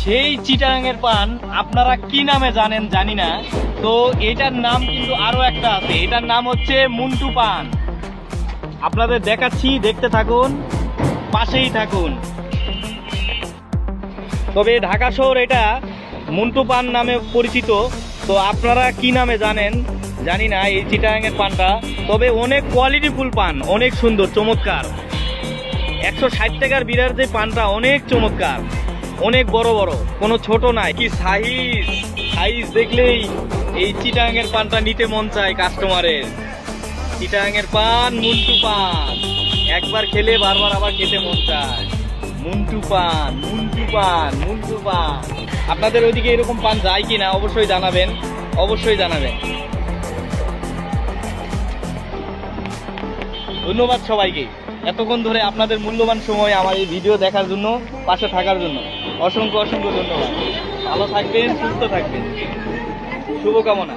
সেই চিটাগাংয়ের পান আপনারা কি নামে জানেন জানি না, তো এটার নাম কিন্তু আরো একটা আছে, এটার নাম হচ্ছে মুন্টু পান। আপনাদের দেখাচ্ছি, দেখতে থাকুন, পাশেই থাকুন। তবে ঢাকা শহর এটা মুন্টু পান নামে পরিচিত। তো আপনারা কি নামে জানেন জানি না এই চিটাগাংয়ের পানটা, তবে অনেক কোয়ালিটিফুল পান, অনেক সুন্দর, চমৎকার। 160 টাকার বিড়ার যে পানটা অনেক চমৎকার, অনেক বড় বড়, কোনো ছোট নাই। কি সাইজ, সাইজ দেখলেই এই চিটাগাংয়ের পানটা নিতে মন চায় কাস্টমারের। চিটাগাংয়ের পান, মুন্টু পান, একবার খেলে বারবার আবার খেতে মন চায়। মুন্টু পান, মুন্টু পান, মুন্টু পান। আপনাদের ওইদিকে এরকম পান যায় কিনা অবশ্যই জানাবেন, অবশ্যই জানাবেন। ধন্যবাদ সবাইকে এতক্ষণ ধরে আপনাদের মূল্যবান সময় আমার এই ভিডিও দেখার জন্য, পাশে থাকার জন্য অসংখ্য অসংখ্য ধন্যবাদ। ভালো থাকবেন, সুস্থ থাকবেন, শুভকামনা।